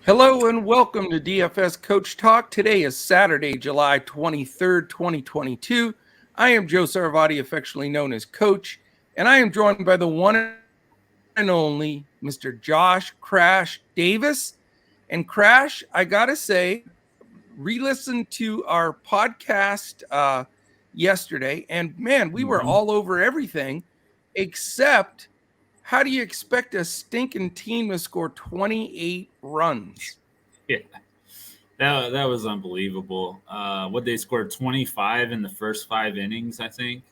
Hello and welcome to DFS Coach Talk. Today is Saturday, July 23rd, 2022. I am Joe Sarvati, affectionately known as Coach, and I am joined by the one and only Mr. Josh Crash Davis. And Crash, I gotta say, re-listened to our podcast yesterday, and man, we were all over everything except how do you expect a stinking team to score 28 runs? Yeah, that was unbelievable. What they scored 25 in the first 5 innings, I think.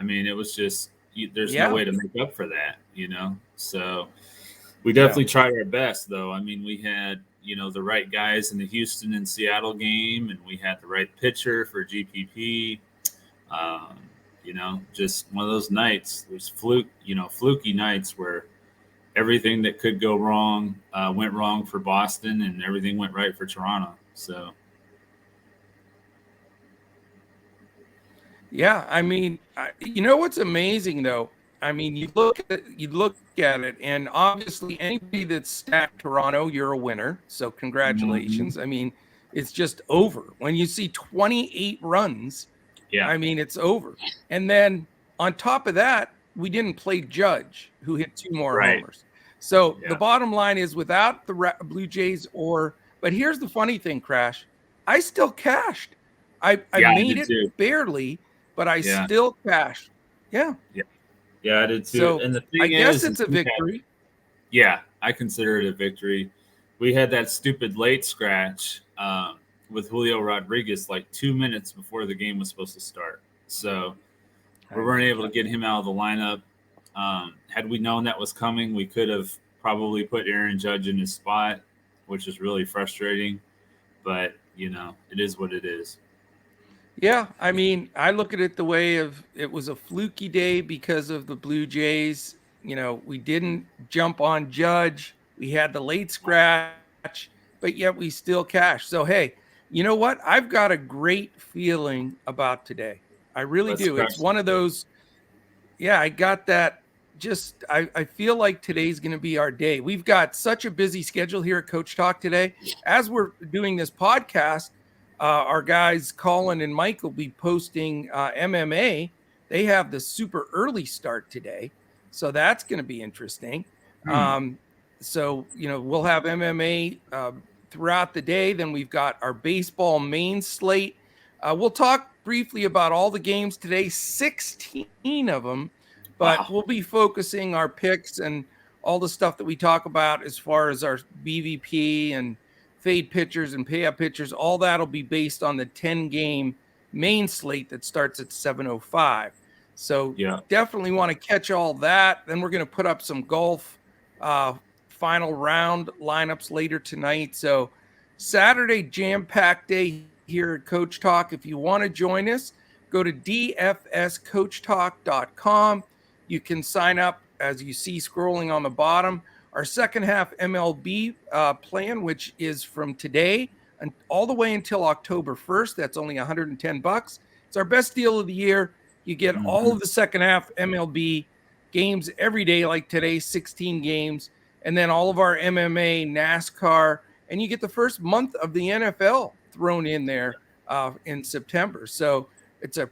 I mean, it was just there's no way to make up for that, So we definitely tried our best, though. I mean, we had the right guys in the Houston and Seattle game, and we had the right pitcher for GPP. Just one of those nights. There's fluky nights where everything that could go wrong went wrong for Boston, and everything went right for Toronto. So, yeah, I mean, what's amazing though? I mean, you look at it, and obviously, anybody that's stacked Toronto, you're a winner. So, congratulations. Mm-hmm. I mean, it's just over when you see 28 runs. Yeah, I mean, it's over. And then on top of that, we didn't play Judge, who hit 2 more homers. So the bottom line is, without the Blue Jays but here's the funny thing, Crash. I still cashed. I made it too. Barely, but I still cashed. Yeah, I did too. So and the thing I guess it's a victory. I consider it a victory. We had that stupid late scratch with Julio Rodriguez like 2 minutes before the game was supposed to start. So we weren't able to get him out of the lineup. Had we known that was coming, we could have probably put Aaron Judge in his spot, which is really frustrating. But, it is what it is. Yeah, I mean, I look at it the way of it was a fluky day because of the Blue Jays. We didn't jump on Judge. We had the late scratch, but yet we still cashed. So, hey, you know what? I've got a great feeling about today. I really do. It's one of those. Yeah, I got that. I feel like today's going to be our day. We've got such a busy schedule here at Coach Talk today. As we're doing this podcast, our guys Colin and Mike will be posting MMA. They have the super early start today, so that's going to be interesting. So we'll have MMA throughout the day. Then we've got our baseball main slate. We'll talk briefly about all the games today, 16 of them. But we'll be focusing our picks and all the stuff that we talk about as far as our BVP and fade pitchers and payout pitchers. All that will be based on the 10-game main slate that starts at 7:05. So definitely want to catch all that. Then we're going to put up some golf final round lineups later tonight. So Saturday, jam-packed day here at Coach Talk. If you want to join us, go to dfscoachtalk.com. You can sign up, as you see scrolling on the bottom. Our second half MLB plan, which is from today and all the way until October 1st. That's only $110. It's our best deal of the year. You get all of the second half MLB games every day, like today, 16 games, and then all of our MMA, NASCAR, and you get the first month of the NFL thrown in there in September. So it's a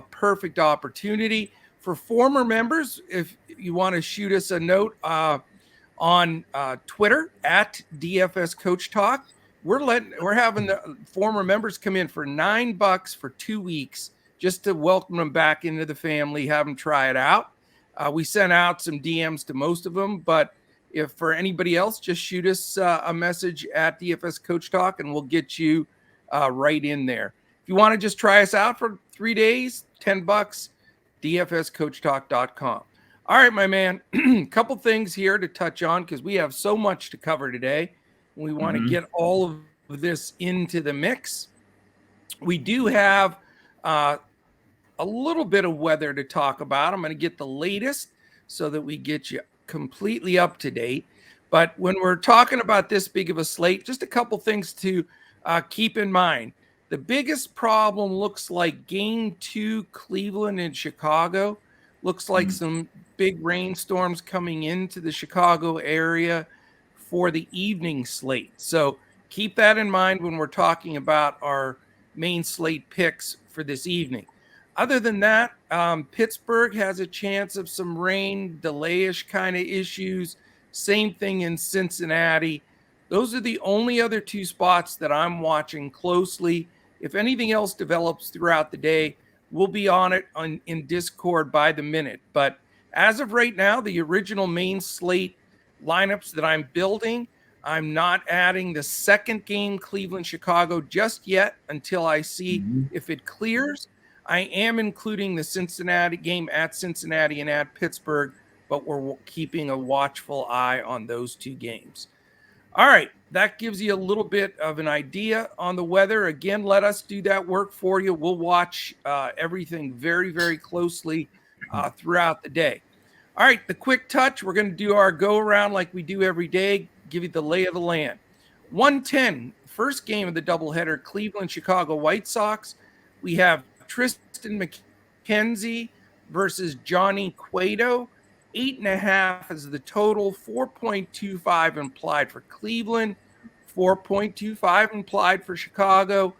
perfect opportunity. For former members, if you want to shoot us a note on Twitter at DFS Coach Talk, we're having the former members come in for $9 for 2 weeks just to welcome them back into the family, have them try it out. We sent out some DMs to most of them, but if for anybody else, just shoot us a message at DFS Coach Talk, and we'll get you right in there. If you want to just try us out for 3 days, $10. dfscoachtalk.com. All right, my man, a couple things here to touch on because we have so much to cover today. We want to get all of this into the mix. We do have a little bit of weather to talk about. I'm going to get the latest so that we get you completely up to date. But when we're talking about this big of a slate, just a couple things to keep in mind. The biggest problem looks like Game 2, Cleveland and Chicago. Looks like some big rainstorms coming into the Chicago area for the evening slate. So keep that in mind when we're talking about our main slate picks for this evening. Other than that, Pittsburgh has a chance of some rain, delay-ish kind of issues. Same thing in Cincinnati. Those are the only other two spots that I'm watching closely. If anything else develops throughout the day, we'll be on it in Discord by the minute. But as of right now, the original main slate lineups that I'm building, I'm not adding the second game, Cleveland-Chicago, just yet until I see if it clears. I am including the Cincinnati game at Cincinnati and at Pittsburgh, but we're keeping a watchful eye on those two games. All right, that gives you a little bit of an idea on the weather. Again, let us do that work for you. We'll watch everything very, very closely throughout the day. All right, the quick touch. We're going to do our go around like we do every day, give you the lay of the land. 110, first game of the doubleheader, Cleveland, Chicago White Sox. We have Tristan McKenzie versus Johnny Cueto. 8.5 is the total. 4.25 implied for Cleveland. 4.25 implied for Chicago.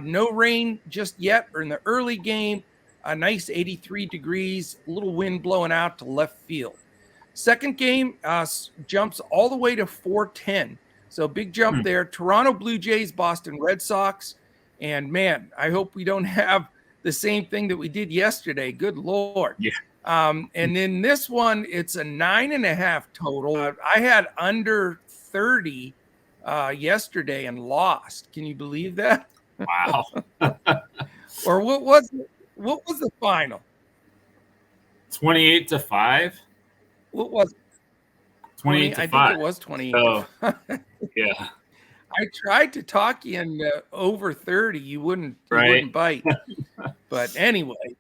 No rain just yet or in the early game. A nice 83 degrees, a little wind blowing out to left field. Second game jumps all the way to 410. So big jump there. Toronto Blue Jays, Boston Red Sox. And man, I hope we don't have the same thing that we did yesterday. Good Lord. Yeah. And then this one, it's a 9.5 total. I had under 30 yesterday and lost. Can you believe that? Wow. Or what was the final? 28-5. What was it? 28-5. I think it was 28. Oh, yeah. I tried to talk you into over 30. You wouldn't bite. But anyway,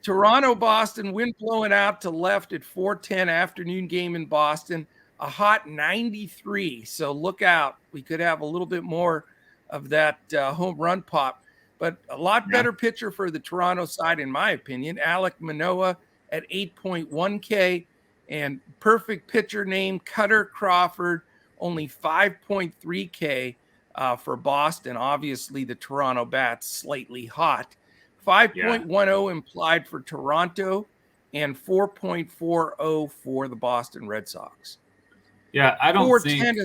Toronto, Boston, wind blowing out to left at 4:10, afternoon game in Boston, a hot 93. So look out. We could have a little bit more of that home run pop, but a lot better pitcher for the Toronto side, in my opinion. Alek Manoah at 8.1K, and perfect pitcher name, Cutter Crawford, only 5.3K for Boston. Obviously, the Toronto bats slightly hot. 5.10 implied for Toronto and 4.40 for the Boston Red Sox. Yeah, I don't think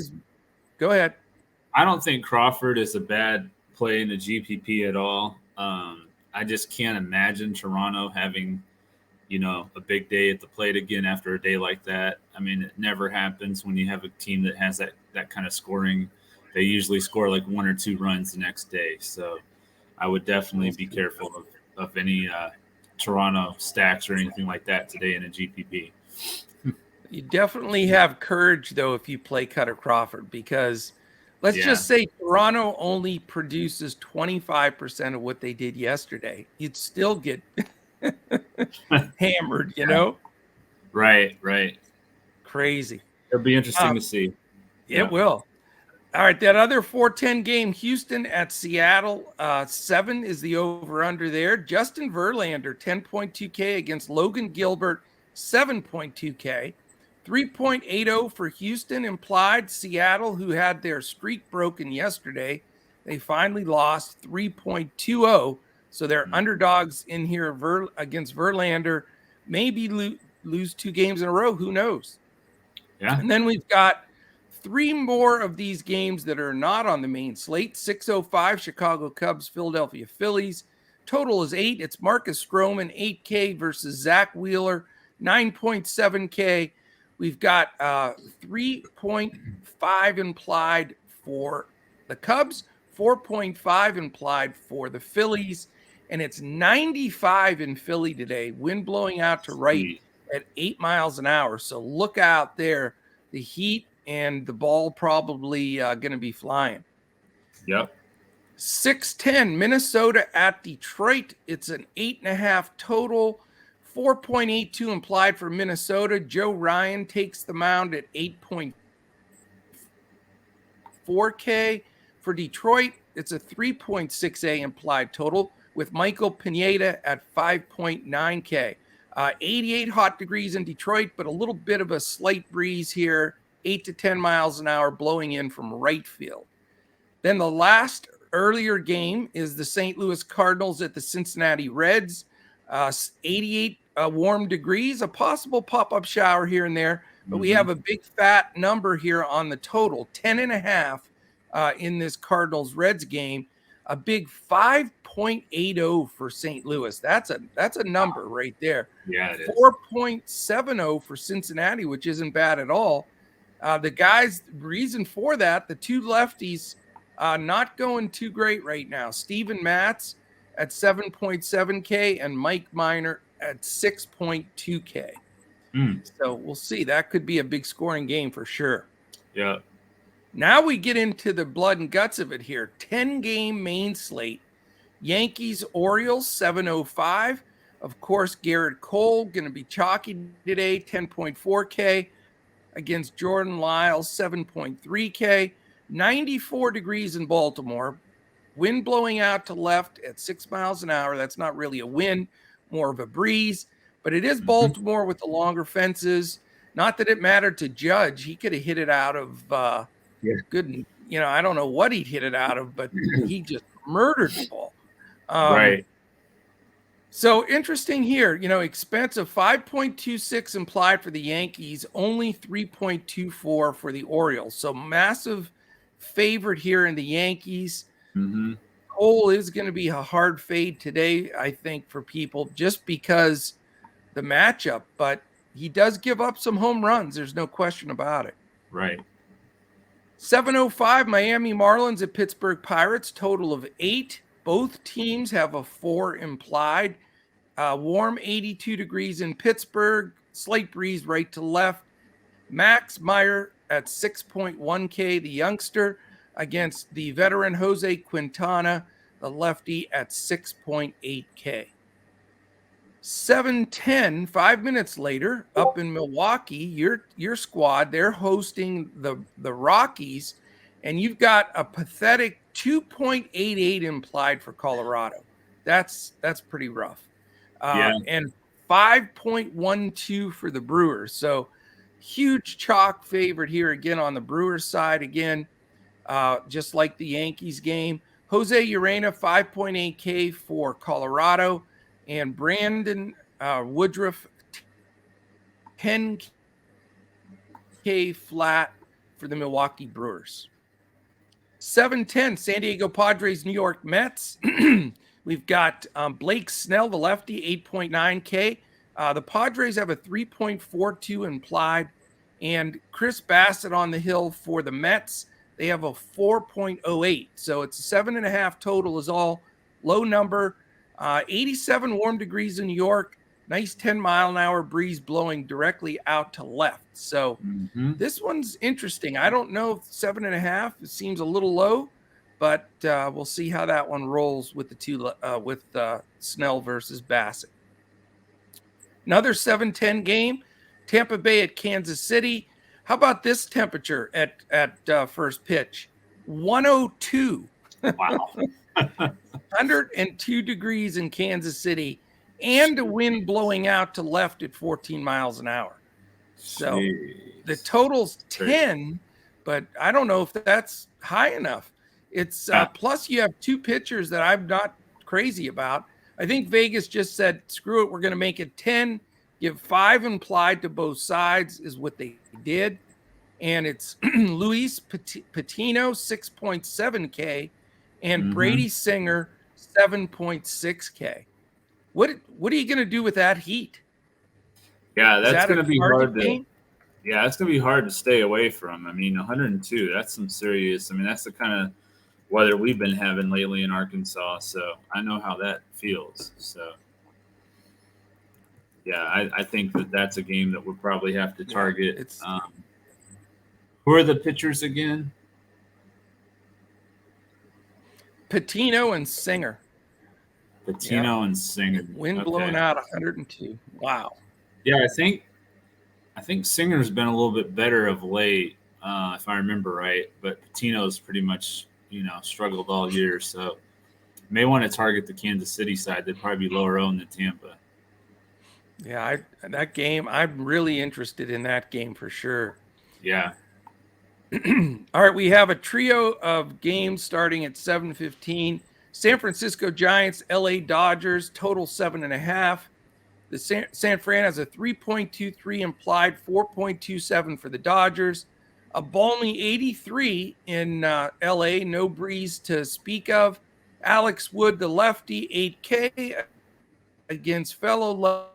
go ahead. I don't think Crawford is a bad play in the GPP at all. I just can't imagine Toronto having, a big day at the plate again after a day like that. I mean, it never happens when you have a team that has that kind of scoring. They usually score like 1 or 2 runs the next day. So I would definitely be careful of any Toronto stacks or anything like that today in a GPP. You definitely have courage, though, if you play Cutter Crawford, because let's just say Toronto only produces 25% of what they did yesterday. You'd still get hammered, Right. Crazy. It'll be interesting to see. It will. All right, that other 4:10 game, Houston at Seattle, 7 is the over-under there. Justin Verlander, 10.2K against Logan Gilbert, 7.2K. 3.80 for Houston implied. Seattle, who had their streak broken yesterday, they finally lost 3.20. So they're underdogs in here against Verlander. Maybe lose 2 games in a row. Who knows? Yeah. And then we've got 3 more of these games that are not on the main slate. 6:05, Chicago Cubs, Philadelphia Phillies. Total is 8. It's Marcus Stroman, 8K versus Zach Wheeler, 9.7K. We've got 3.5 implied for the Cubs, 4.5 implied for the Phillies, and it's 95 in Philly today. Wind blowing out to right at 8 miles an hour. So look out there. The heat and the ball probably going to be flying. Yep. 6:10, Minnesota at Detroit. It's an 8.5 total. 4.82 implied for Minnesota. Joe Ryan takes the mound at 8.4K. For Detroit, it's a 3.6A implied total with Michael Pineda at 5.9K. 88 hot degrees in Detroit, but a little bit of a slight breeze here 8 to 10 miles an hour blowing in from right field. Then the last earlier game is the St. Louis Cardinals at the Cincinnati Reds. 88 warm degrees, a possible pop-up shower here and there, but we have a big fat number here on the total, 10.5 in this Cardinals-Reds game. A big 5.80 for St. Louis. That's a number right there. Yeah, it is. 4.70 for Cincinnati, which isn't bad at all. The guys, reason for that, the two lefties not going too great right now. Steven Matz at 7.7K and Mike Minor at 6.2K. So we'll see. That could be a big scoring game for sure. Yeah. Now we get into the blood and guts of it here. 10-game main slate. Yankees, Orioles, 705. Of course, Garrett Cole going to be chalky today, 10.4K. Against Jordan Lyles, 7.3K. 94 degrees in Baltimore. Wind blowing out to left at 6 miles an hour. That's not really a wind, more of a breeze. But it is Baltimore with the longer fences. Not that it mattered to Judge. He could have hit it out of good. I don't know what he'd hit it out of, but he just murdered the ball. Right. So interesting here, expensive 5.26 implied for the Yankees, only 3.24 for the Orioles. So massive favorite here in the Yankees. Cole is going to be a hard fade today, I think, for people just because the matchup, but he does give up some home runs. There's no question about it. Right. 705 Miami Marlins at Pittsburgh Pirates, total of 8. Both teams have a 4 implied. Warm 82 degrees in Pittsburgh, slight breeze right to left. Max Meyer at 6.1K, the youngster, against the veteran Jose Quintana, the lefty, at 6.8K. 7:10, 5 minutes later, up in Milwaukee, your squad, they're hosting the Rockies, and you've got a pathetic 2.88 implied for Colorado. That's pretty rough. And 5.12 for the Brewers. So huge chalk favorite here again on the Brewers side again, just like the Yankees game. Jose Urena, 5.8K for Colorado, and Brandon Woodruff, 10K flat for the Milwaukee Brewers. 7:10, San Diego Padres, New York Mets. We've got Blake Snell, the lefty, 8.9K. The Padres have a 3.42 implied, and Chris Bassett on the hill for the Mets. They have a 4.08. So it's a 7.5 total is all. Low number. 87 warm degrees in New York. Nice 10-mile-an-hour breeze blowing directly out to left. So this one's interesting. I don't know if 7.5. It seems a little low, but we'll see how that one rolls with the two with Snell versus Bassett. Another 7:10 game. Tampa Bay at Kansas City. How about this temperature at first pitch? 102. Wow. 102 degrees in Kansas City, and a wind blowing out to left at 14 miles an hour. So the total's 10, but I don't know if that's high enough. It's plus you have two pitchers that I'm not crazy about. I think Vegas just said, screw it, we're going to make it 10, give 5 implied to both sides is what they did. And it's Luis Patino, 6.7K, and Brady Singer, 7.6K. What are you going to do with that heat? Yeah, that's going to be hard to. Game? Yeah, it's going to be hard to stay away from. I mean, 102. That's some serious. I mean, that's the kind of weather we've been having lately in Arkansas. So I know how that feels. So yeah, I think that's a game that we'll probably have to target. Who are the pitchers again? Patino and Singer. And Singer. Wind blowing out 102. Wow. Yeah, I think Singer's been a little bit better of late, if I remember right. But Patino's pretty much, struggled all year. So may want to target the Kansas City side. They'd probably be lower owned than Tampa. Yeah, that game, I'm really interested in that game for sure. Yeah. All right, we have a trio of games starting at 7:15. San Francisco Giants, LA Dodgers, total 7.5. The San Fran has a 3.23 implied, 4.27 for the Dodgers. A balmy 83 in LA, no breeze to speak of. Alex Wood, the lefty, 8K against fellow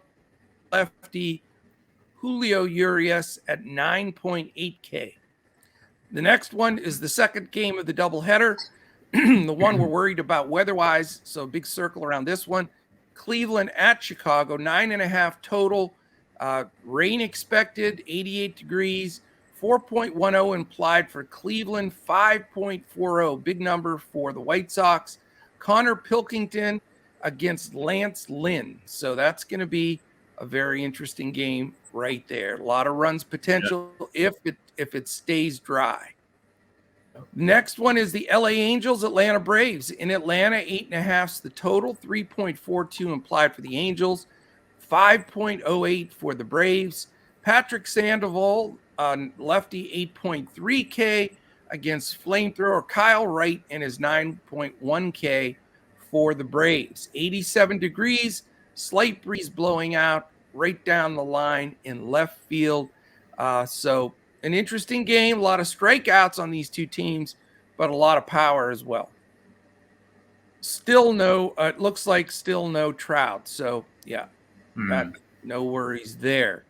lefty Julio Urias at 9.8K. The next one is the second game of the doubleheader, the one we're worried about weather-wise, so big circle around this one. Cleveland at Chicago, 9.5 total. Rain expected, 88 degrees. 4.10 implied for Cleveland, 5.40, big number for the White Sox. Connor Pilkington against Lance Lynn. So that's going to be a very interesting game right there. A lot of runs potential if it stays dry. Next one is the LA Angels, Atlanta Braves. In Atlanta, 8.5's the total, 3.42 implied for the Angels, 5.08 for the Braves. Patrick Sandoval, lefty, 8.3K against flamethrower Kyle Wright and his 9.1K for the Braves. 87 degrees, slight breeze blowing out right down the line in left field. So an interesting game, a lot of strikeouts on these two teams, but a lot of power as well. Still no, it looks like still no Trout. So yeah, no worries there.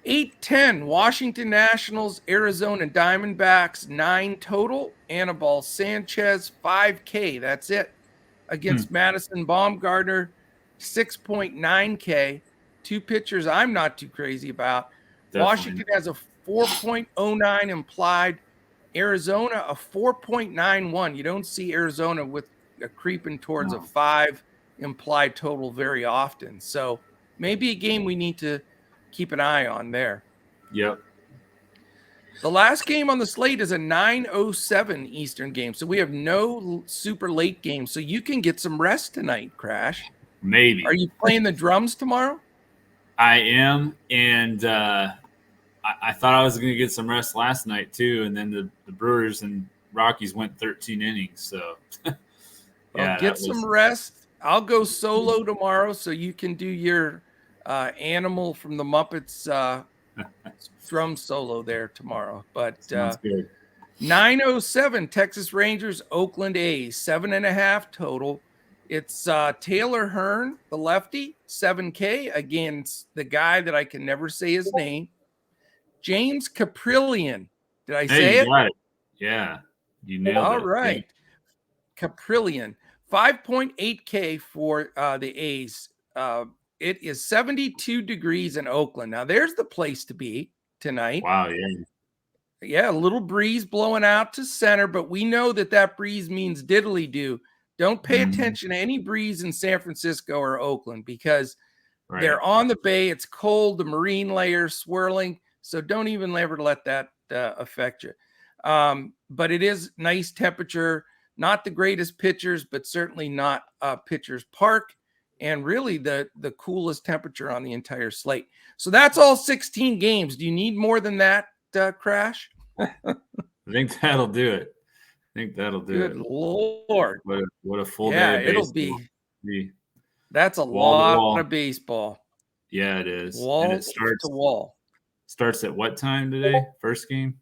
8-10, Washington Nationals, Arizona Diamondbacks, 9 total. Anibal Sanchez, 5K. That's it. Against Madison Bumgarner, 6.9K. Two pitchers I'm not too crazy about. Definitely. Washington has a 4.09 implied. Arizona, a 4.91. You don't see Arizona with a creeping towards a 5 implied total very often. So maybe a game we need to keep an eye on there. Yep. The last game on the slate is a 9:07 Eastern game. So we have no super late games. So you can get some rest tonight, Crash. Maybe. Are you playing the drums tomorrow? I am. And I thought I was going to get some rest last night too. And then the Brewers and Rockies went 13 innings. So yeah, get some rest. I'll go solo tomorrow so you can do your Animal from the Muppets drum solo there tomorrow. But 9:07 Texas Rangers, Oakland A's, 7.5 total. It's Taylor Hearn, the lefty, 7K against the guy that I can never say his name, James Caprillion. Did I say it? Got it? Yeah, you nailed it. All right, yeah. Caprillion, 5.8K for the A's. It is 72 degrees in Oakland. Now, there's the place to be tonight. Wow, yeah. Yeah, a little breeze blowing out to center, but we know that breeze means diddly-do. Don't pay attention to any breeze in San Francisco or Oakland because they're on the bay. It's cold, the marine layer swirling, so don't even ever let that affect you. But it is nice temperature, not the greatest pitchers, but certainly not Pitchers Park. And really the coolest temperature on the entire slate. So that's all 16 games. Do you need more than that, Crash? I think that'll do it. Good Lord. What a full day of baseball. It'll be. That's a lot of baseball. Yeah, it is. Wall and it starts to wall. Starts at what time today? First game?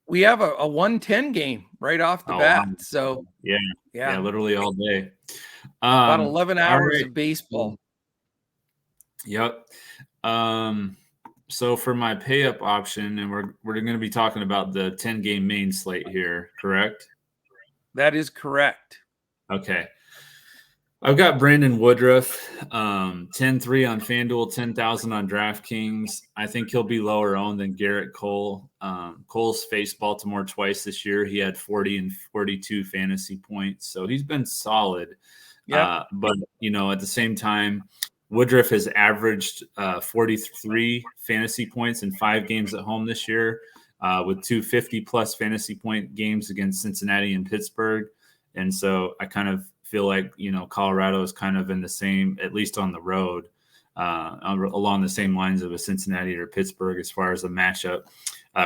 We have a 1:10 game right off the bat. So yeah, literally all day. About 11 hours of baseball. Yep. So for my pay up option, and we're going to be talking about the 10-game main slate here, correct? That is correct. Okay. I've got Brandon Woodruff, 10-3 on Fanduel, 10,000 on DraftKings. I think he'll be lower owned than Garrett Cole. Cole's faced Baltimore twice this year. He had 40 and 42 fantasy points, so he's been solid. Yeah. But, at the same time, Woodruff has averaged 43 fantasy points in 5 games at home this year, with 2 50-plus fantasy point games against Cincinnati and Pittsburgh. And so I kind of feel like, Colorado is kind of in the same, at least on the road, along the same lines of a Cincinnati or Pittsburgh as far as a matchup.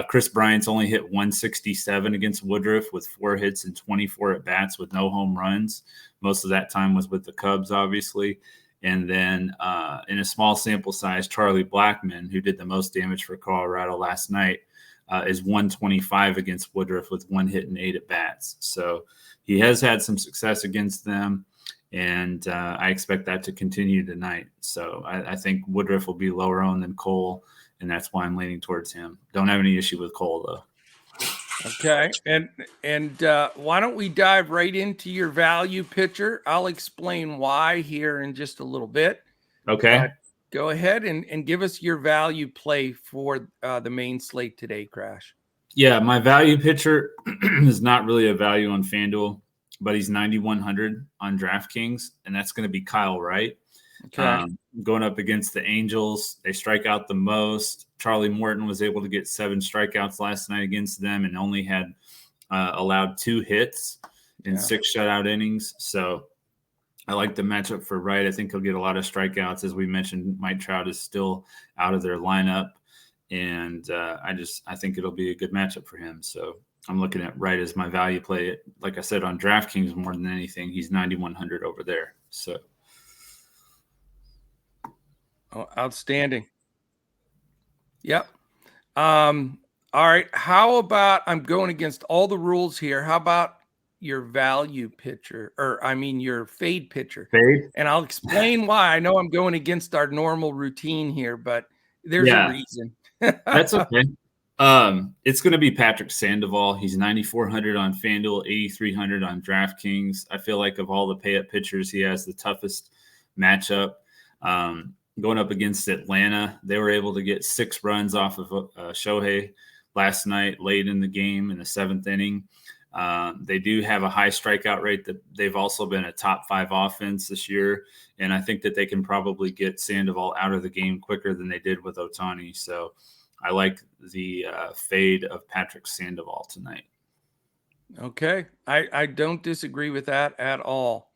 Chris Bryant's only hit 167 against Woodruff with 4 hits and 24 at bats with no home runs. Most of that time was with the Cubs, obviously. And then in a small sample size, Charlie Blackmon, who did the most damage for Colorado last night, is 125 against Woodruff with 1 hit and 8 at bats. So he has had some success against them, and I expect that to continue tonight. So I think Woodruff will be lower owned than Cole, and that's why I'm leaning towards him. Don't have any issue with Cole, though. Okay, and why don't we dive right into your value pitcher? I'll explain why here in just a little bit. Okay. But go ahead and give us your value play for the main slate today, Crash. Yeah, my value pitcher is not really a value on FanDuel, but he's 9,100 on DraftKings, and that's going to be Kyle Wright. Okay. Going up against the Angels, they strike out the most. Charlie Morton was able to get 7 strikeouts last night against them and only had allowed 2 hits in 6 shutout innings. So I like the matchup for Wright. I think he'll get a lot of strikeouts. As we mentioned, Mike Trout is still out of their lineup, and I think it'll be a good matchup for him. So I'm looking at Wright as my value play. Like I said, on DraftKings more than anything, he's 9,100 over there. So. Oh, outstanding. Yep. All right. How about, I'm going against all the rules here. How about your value pitcher, or I mean your fade pitcher? Fade? And I'll explain why. I know I'm going against our normal routine here, but there's a reason. That's okay. It's going to be Patrick Sandoval. He's 9,400 on FanDuel, 8,300 on DraftKings. I feel like of all the pay-up pitchers, he has the toughest matchup. Going up against Atlanta, they were able to get 6 runs off of Shohei last night, late in the game in the 7th inning. They do have a high strikeout rate. That they've also been a top 5 offense this year, and I think that they can probably get Sandoval out of the game quicker than they did with Ohtani. So I like the fade of Patrick Sandoval tonight. Okay. I don't disagree with that at all.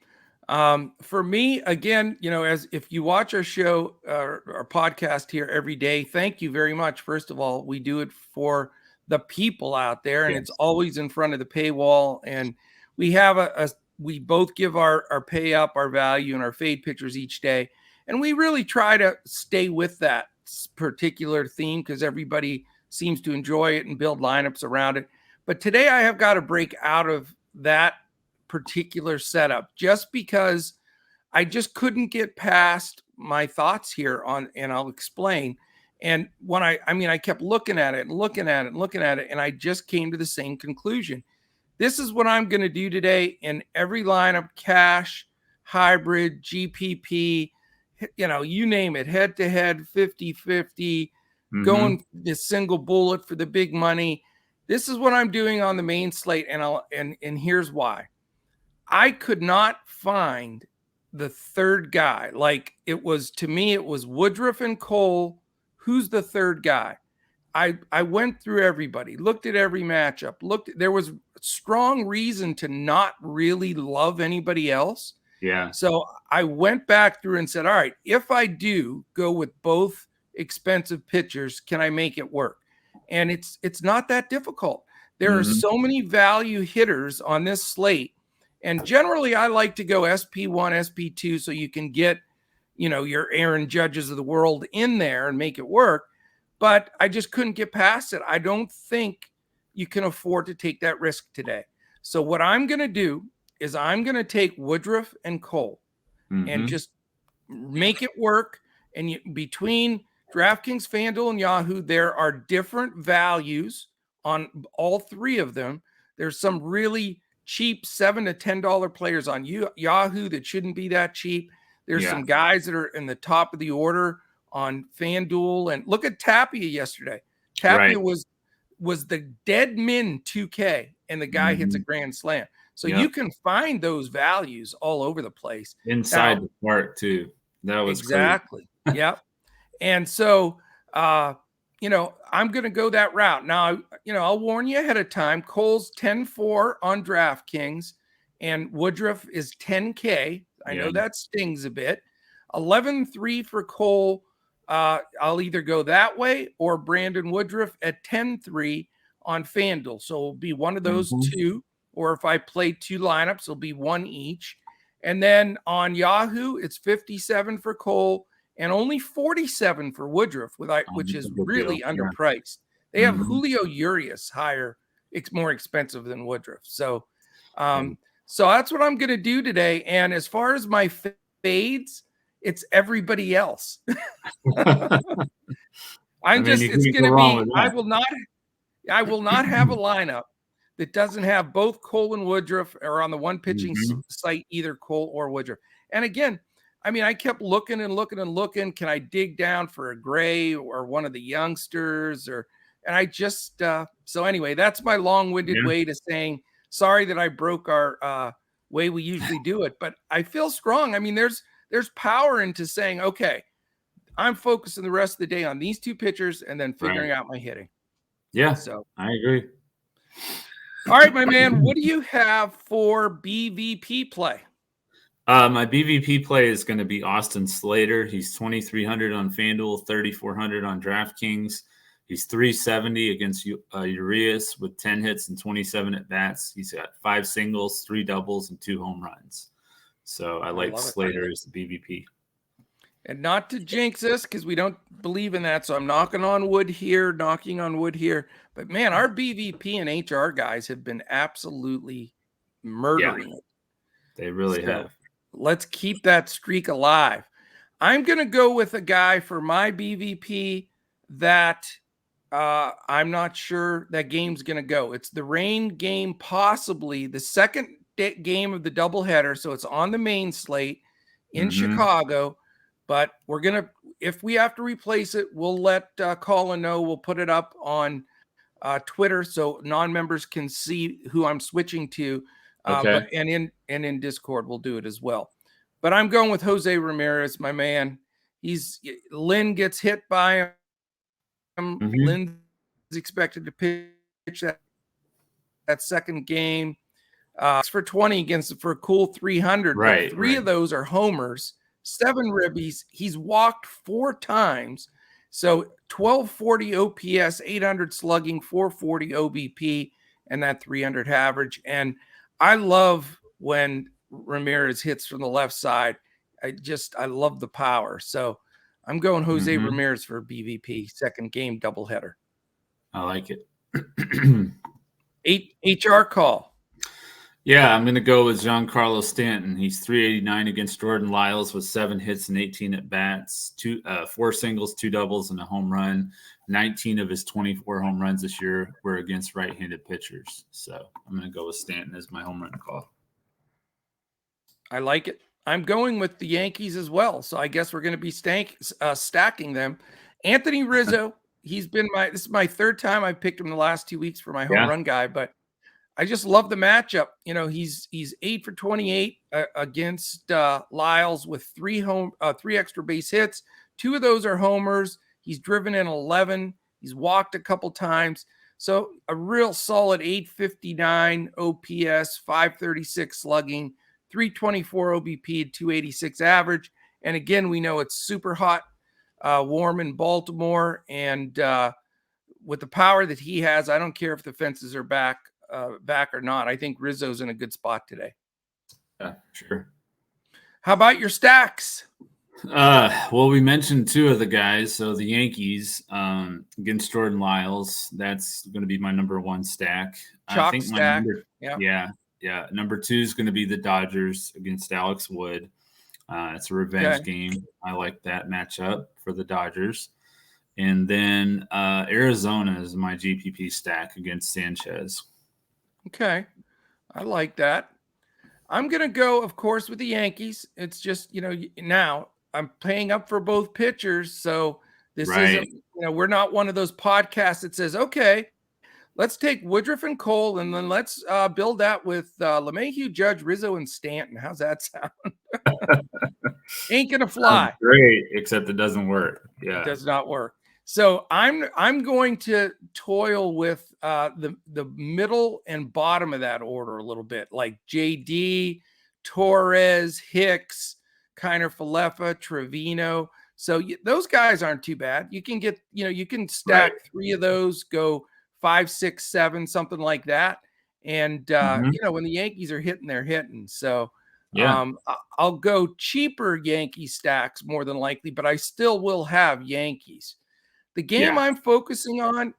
For me, again, as if you watch our show, our podcast here every day, thank you very much. First of all, we do it for the people out there, and it's always in front of the paywall. And we have we both give our pay up, our value, and our fade pitchers each day. And we really try to stay with that particular theme because everybody seems to enjoy it and build lineups around it. But today I have got to break out of that particular setup just because I just couldn't get past my thoughts here and I'll explain. And when I kept looking at it, and I just came to the same conclusion. This is what I'm going to do today in every lineup: cash, hybrid, GPP, you name it, head to head, 50-50, going the single bullet for the big money. This is what I'm doing on the main slate. And here's why. I could not find the third guy. Like to me, it was Woodruff and Cole. Who's the third guy? I went through everybody, looked at every matchup, there was strong reason to not really love anybody else. Yeah. So I went back through and said, all right, if I do go with both expensive pitchers, can I make it work? And it's not that difficult. There are so many value hitters on this slate. And generally, I like to go SP1, SP2, so you can get, your Aaron Judges of the world in there and make it work. But I just couldn't get past it. I don't think you can afford to take that risk today. So what I'm going to do is I'm going to take Woodruff and Cole and just make it work. And between DraftKings, FanDuel, and Yahoo, there are different values on all 3 of them. There's some really cheap $7 to $10 players on Yahoo that shouldn't be that cheap. There's some guys that are in the top of the order on FanDuel. And look at Tapia yesterday. Tapia was the dead min 2K, and the guy hits a grand slam. So you can find those values all over the place. Inside the park, too. That was exactly. Yep. And so, I'm going to go that route. Now, I'll warn you ahead of time. Cole's 10-4 on DraftKings, and Woodruff is 10K. I know that stings a bit. 11-3 for Cole. I'll either go that way or Brandon Woodruff at 10-3 on FanDuel. So it'll be one of those two, or if I play two lineups, it'll be one each. And then on Yahoo, it's 57 for Cole and only 47 for Woodruff, which is really underpriced. They have Julio Urias higher. It's more expensive than Woodruff. So, so that's what I'm going to do today. And as far as my fades, it's everybody else. I will not have a lineup that doesn't have both Cole and Woodruff, or on the one pitching site, either Cole or Woodruff. And again, I mean, I kept looking and looking and looking. Can I dig down for a Gray or one of the youngsters? And I just, so anyway, that's my long-winded way to saying, sorry that I broke our way we usually do it, but I feel strong. I mean, there's power into saying, okay, I'm focusing the rest of the day on these two pitchers and then figuring out my hitting. Yeah, so I agree. All right, my man, what do you have for BVP play? My BVP play is going to be Austin Slater. He's 2,300 on FanDuel, 3,400 on DraftKings. He's 370 against Urias with 10 hits and 27 at bats. He's got 5 singles, 3 doubles, and 2 home runs. So I like Slater as the BVP. And not to jinx us, because we don't believe in that. So I'm knocking on wood here. But man, our BVP and HR guys have been absolutely murdering it. They really have. Let's keep that streak alive. I'm going to go with a guy for my BVP that I'm not sure that game's going to go. It's the rain game, possibly the second game of the doubleheader. So it's on the main slate in Chicago. But we're going to, if we have to replace it, we'll let Colin know. We'll put it up on Twitter so non-members can see who I'm switching to. And in Discord, we'll do it as well. But I'm going with Jose Ramirez, my man. Lynn gets hit by him. Lynn's expected to pitch that second game. For 20 for a cool 300. Right. 3 of those are homers. 7 ribbies. He's walked 4 times. So 1240 OPS, 800 slugging, 440 OBP, and that 300 average. And I love when Ramirez hits from the left side. I love the power. So I'm going Jose Ramirez for BVP, second game doubleheader. I like it. HR call. Yeah, I'm going to go with Giancarlo Stanton. He's 389 against Jordan Lyles with 7 hits and 18 at bats, 4 singles, 2 doubles, and a home run. 19 of his 24 home runs this year were against right-handed pitchers. So I'm going to go with Stanton as my home run call. I like it. I'm going with the Yankees as well. So I guess we're going to be stacking them. Anthony Rizzo, this is my 3rd time I picked him the last 2 weeks for my home run guy, but I just love the matchup. You know, he's 8 for 28 against Lyles with 3 extra base hits. 2 of those are homers. He's driven in 11. He's walked a couple times. So a real solid 859 OPS, 536 slugging, 324 OBP, 286 average. And again, we know it's super hot, warm in Baltimore. And with the power that he has, I don't care if the fences are back or not. I think Rizzo's in a good spot today. Yeah, sure. How about your stacks? Well, we mentioned 2 of the guys. So the Yankees against Jordan Lyles, that's going to be my number 1 stack. Chalk I think stack. Yeah. Number 2 is going to be the Dodgers against Alex Wood. It's a revenge game. I like that matchup for the Dodgers. And then Arizona is my GPP stack against Sanchez. Okay. I like that. I'm going to go, of course, with the Yankees. It's just, now I'm paying up for both pitchers. So this isn't, we're not one of those podcasts that says, okay, let's take Woodruff and Cole and then let's build that with LeMahieu, Judge, Rizzo, and Stanton. How's that sound? Ain't going to fly. Great, except it doesn't work. Yeah. It does not work. So I'm going to toil with the middle and bottom of that order a little bit, like JD, Torres, Hicks, Kiner Falefa, Trevino. So those guys aren't too bad. You can get, you can stack 3 of those, go 5, 6, 7, something like that. And, when the Yankees are hitting, they're hitting. So I'll go cheaper Yankee stacks more than likely, but I still will have Yankees. The game I'm focusing on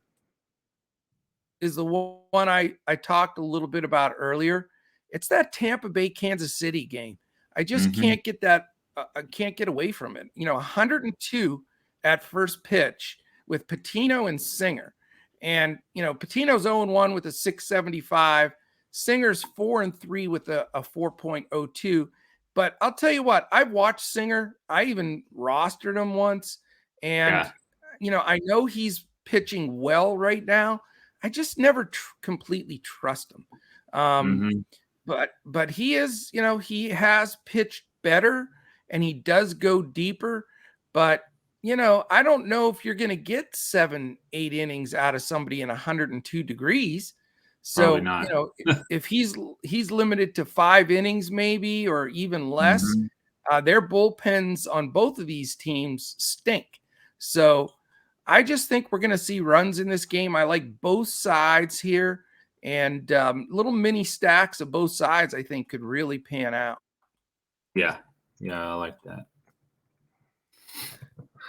is the one I talked a little bit about earlier. It's that Tampa Bay Kansas City game. I just can't get that. I can't get away from it. 102 at first pitch with Patino and Singer. And, Patino's 0-1 with a 675. Singer's 4-3 with a 4.02. But I'll tell you what, I've watched Singer. I even rostered him once. And, I know he's pitching well right now. I just never completely trust him. But he is, he has pitched better and he does go deeper. But, I don't know if you're going to get 7-8 innings out of somebody in 102 degrees. So, if he's limited to 5 innings maybe, or even less, their bullpens on both of these teams stink. So I just think we're going to see runs in this game. I like both sides here, and little mini stacks of both sides I think could really pan out. Yeah, I like that.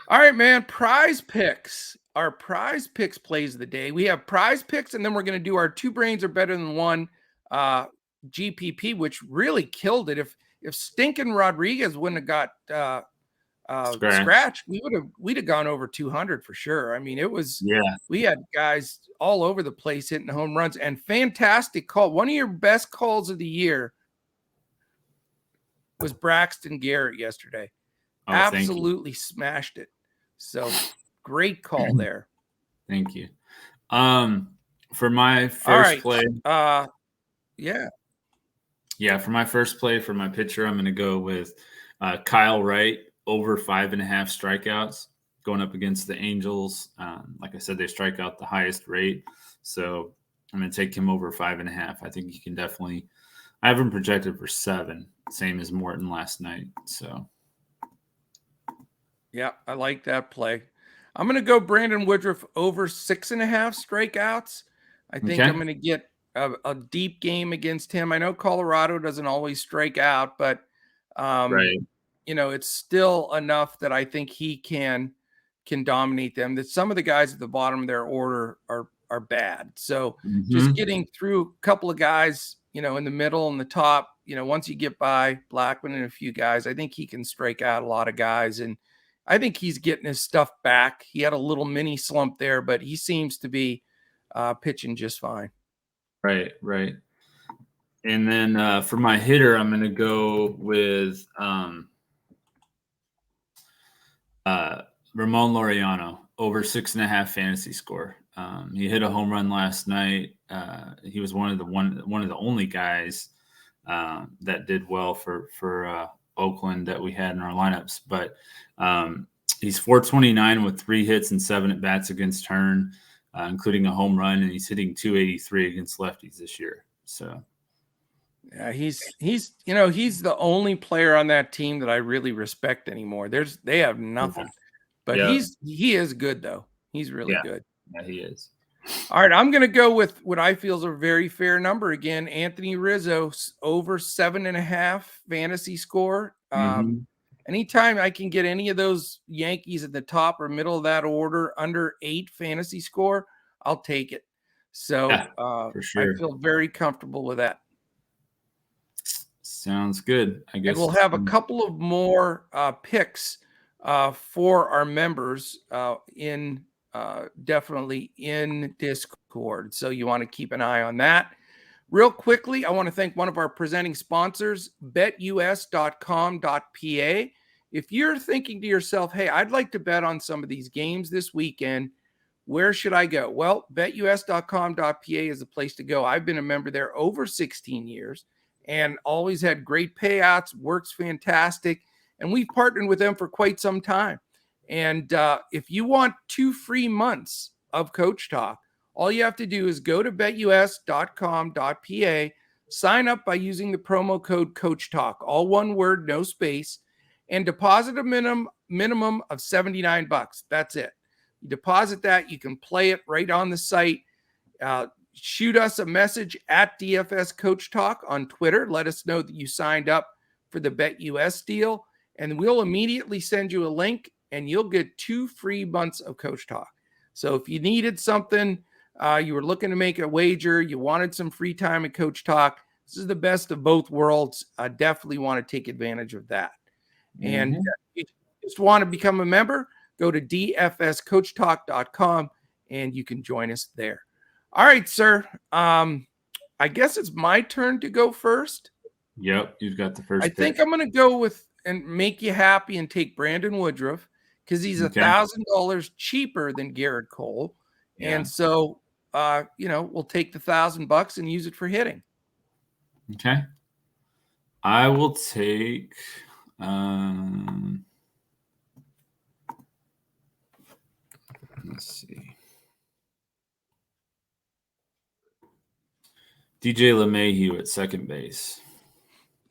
All right, man. Prize picks. Our prize picks plays of the day. We have prize picks, and then we're going to do our 2 brains are better than 1 GPP, which really killed it. If Stinkin' Rodriguez wouldn't have got scratch, we'd have gone over 200 for sure. I mean, it was we had guys all over the place hitting home runs, and fantastic call. One of your best calls of the year was Braxton Garrett yesterday. Absolutely smashed it. So great call there. Thank you. For my first play. For my first play for my pitcher, I'm going to go with Kyle Wright over 5.5 strikeouts going up against the Angels. Like I said, they strike out the highest rate. So I'm going to take him over 5.5. I think you can definitely, I have him projected for 7, same as Morton last night. So. Yeah, I like that play. I'm going to go Brandon Woodruff over 6.5 strikeouts. I think I'm going to get a deep game against him. I know Colorado doesn't always strike out, but it's still enough that I think he can dominate them. That some of the guys at the bottom of their order are bad. So just getting through a couple of guys, in the middle and the top, once you get by Blackman and a few guys, I think he can strike out a lot of guys. And I think he's getting his stuff back. He had a little mini slump there, but he seems to be pitching just fine. Right. And then for my hitter, I'm going to go with Ramon Laureano over 6.5 fantasy score. He hit a home run last night. He was one of the only guys that did well for Oakland that we had in our lineups, but he's 429 with 3 hits and 7 at bats against turn, including a home run, and he's hitting 283 against lefties this year. So yeah, he's the only player on that team that I really respect anymore. They have nothing, but he is good though. He's really good. Yeah, he is. All right, I'm going to go with what I feel is a very fair number again. Anthony Rizzo over 7.5 fantasy score. Anytime I can get any of those Yankees at the top or middle of that order under 8 fantasy score, I'll take it. So for sure. I feel very comfortable with that. Sounds good. I guess and we'll have a couple of more picks for our members definitely in Discord. So you want to keep an eye on that. Real quickly, I want to thank one of our presenting sponsors, BetUS.com.pa. If you're thinking to yourself, hey, I'd like to bet on some of these games this weekend, where should I go? Well, BetUS.com.pa is the place to go. I've been a member there over 16 years and always had great payouts, works fantastic, and we've partnered with them for quite some time. And if you want 2 free months of Coach Talk, all you have to do is go to betus.com.pa, sign up by using the promo code Coach Talk, all one word, no space, and deposit a minimum minimum of $79. That's it. You deposit that, you can play it right on the site. Shoot us a message at DFS Coach Talk on Twitter. Let us know that you signed up for the BetUS deal, and we'll immediately send you a link, and you'll get 2 free months of Coach Talk. So if you needed something, you were looking to make a wager, you wanted some free time at Coach Talk, this is the best of both worlds. I definitely want to take advantage of that. And if you just want to become a member, go to dfscoachtalk.com and you can join us there. All right, sir. I guess it's my turn to go first. Yep, you've got the first I think I'm going to go with and make you happy and take Brandon Woodruff because he's $1,000 cheaper than Garrett Cole. Yeah. And so, we'll take the $1,000 and use it for hitting. Okay. I will take let's see. DJ LeMahieu at second base.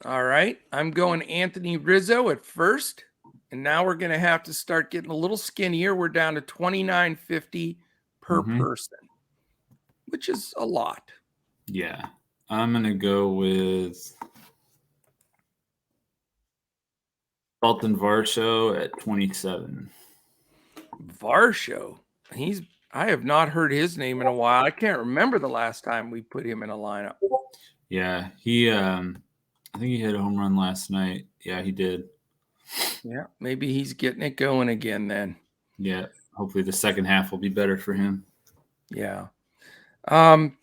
All right. I'm going Anthony Rizzo at first. And now we're going to have to start getting a little skinnier. We're down to $29.50 per person, which is a lot. Yeah. I'm going to go with Dalton Varsho at 27. Varsho. I have not heard his name in a while. I can't remember the last time we put him in a lineup. Yeah, he I think he hit a home run last night. Yeah, he did. Yeah, maybe he's getting it going again then. Yeah, hopefully the second half will be better for him. Yeah. I'm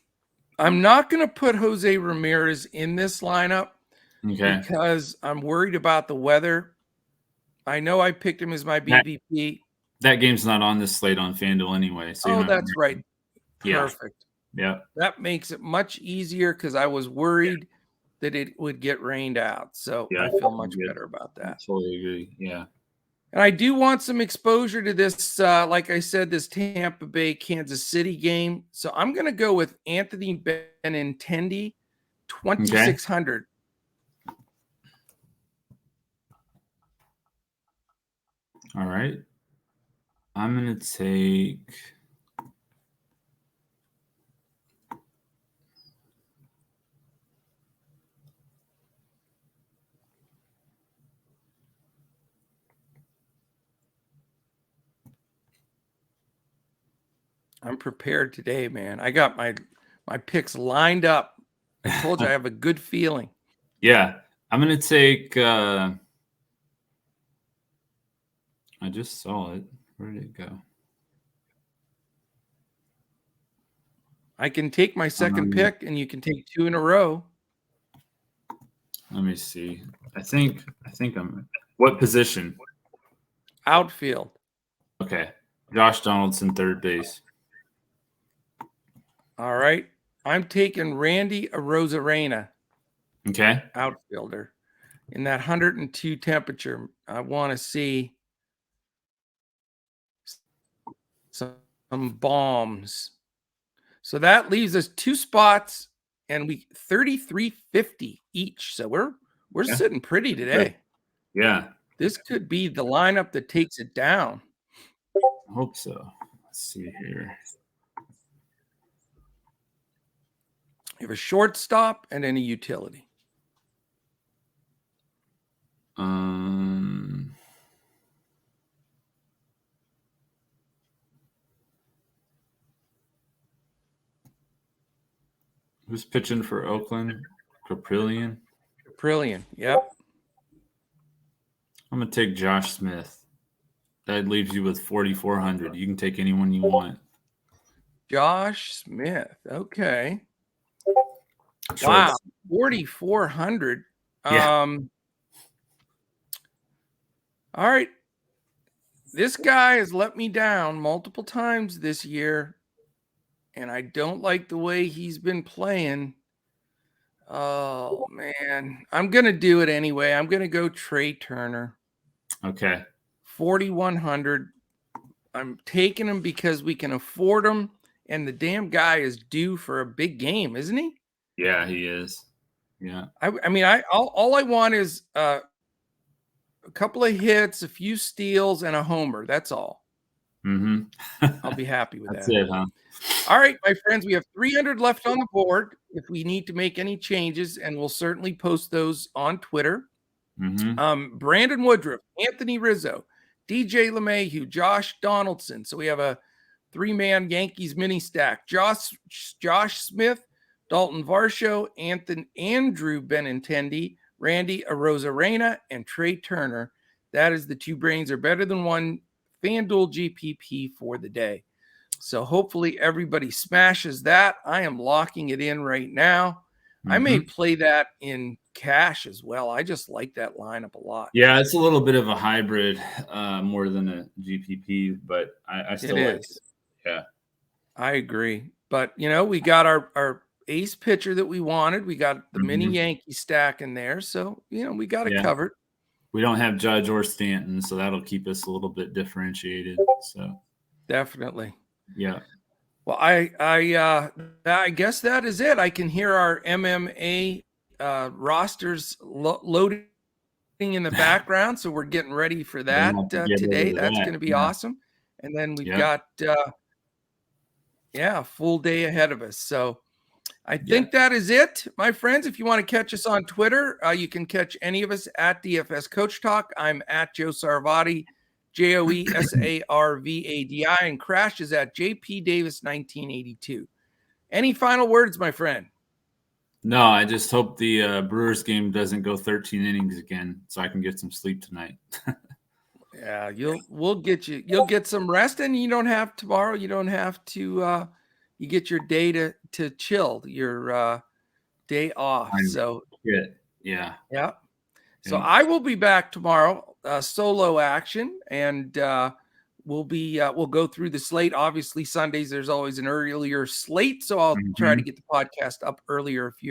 not going to put Jose Ramirez in this lineup because I'm worried about the weather. I know I picked him as my BBP. That game's not on this slate on FanDuel anyway. So that's right. Yeah. Perfect. Yeah. That makes it much easier because I was worried that it would get rained out. So I feel much better about that. I totally agree. Yeah. And I do want some exposure to this, like I said, this Tampa Bay, Kansas City game. So I'm going to go with Anthony Benintendi, 2,600. All right. I'm going to take I'm prepared today, man. I got my picks lined up. I told you I have a good feeling. Yeah. I'm going to take I just saw it. Where did it go? I can take my second pick and you can take 2 in a row. Let me see. I think I'm what position? Outfield. Okay. Josh Donaldson, third base. All right. I'm taking Randy Arozarena. Okay. Outfielder. In that 102 temperature, I want to see some bombs. So that leaves us 2 spots and we 33.50 each. So we're sitting pretty today. Yeah. This could be the lineup that takes it down. I hope so. Let's see here. You have a shortstop and then a utility. Who's pitching for Oakland? Caprillion. Yep. I'm gonna take Josh Smith. That leaves you with 4,400. You can take anyone you want. Josh Smith. Okay. Wow. 4,400. Yeah. All right. This guy has let me down multiple times this year, and I don't like the way he's been playing. Oh, man. I'm going to do it anyway. I'm going to go Trey Turner. Okay. 4,100. I'm taking him because we can afford him, and the damn guy is due for a big game, isn't he? Yeah, he is. Yeah. I mean, all I want is a couple of hits, a few steals, and a homer. That's all. I'll be happy with That's that. it, huh? All right, my friends, we have 300 left on the board. If we need to make any changes, and we'll certainly post those on Twitter. Brandon Woodruff, Anthony Rizzo, DJ LeMahieu, Josh Donaldson. So we have a 3-man Yankees mini stack. Josh Smith, Dalton Varsho, Andrew Benintendi, Randy Arozarena, and Trey Turner. That is the 2 brains are better than one FanDuel GPP for the day. So hopefully everybody smashes that. I am locking it in right now. I may play that in cash as well. I just like that lineup a lot. Yeah, it's a little bit of a hybrid, more than a GPP, but I still like it. Yeah, I agree. But we got our ace pitcher that we wanted. We got the mini Yankee stack in there, so we got it covered. We don't have Judge or Stanton, so that'll keep us a little bit differentiated. So definitely. Yeah. Well, I guess that is it. I can hear our MMA rosters loading in the background, so we're getting ready for that today. That's going to be awesome. And then we've got a full day ahead of us. So I think that is it, my friends. If you want to catch us on Twitter, you can catch any of us at DFS Coach Talk. I'm at Joe Sarvadi, JoeSarvadi, and Crash is at JP Davis 1982. Any final words, my friend? No, I just hope the Brewers game doesn't go 13 innings again, so I can get some sleep tonight. Yeah, you'll get some rest, and you don't have tomorrow. You don't have to. You get your day to chill, your day off. So yeah. So I will be back tomorrow, solo action, and we'll go through the slate. Obviously, Sundays there's always an earlier slate, so I'll try to get the podcast up earlier. If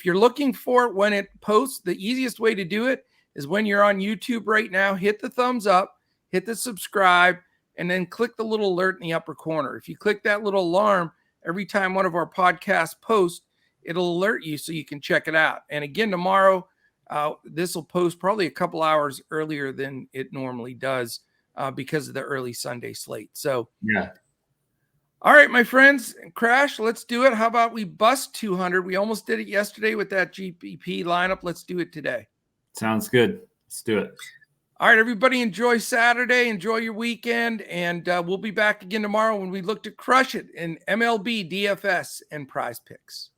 you're looking for it when it posts, the easiest way to do it is when you're on YouTube right now. Hit the thumbs up, hit the subscribe, and then click the little alert in the upper corner. If you click that little alarm every time one of our podcasts posts, it'll alert you so you can check it out. And again, tomorrow, this will post probably a couple hours earlier than it normally does because of the early Sunday slate. So, all right, my friends, Crash, let's do it. How about we bust 200? We almost did it yesterday with that GPP lineup. Let's do it today. Sounds good. Let's do it. All right, everybody, enjoy Saturday. Enjoy your weekend. And we'll be back again tomorrow when we look to crush it in MLB, DFS, and Prize Picks.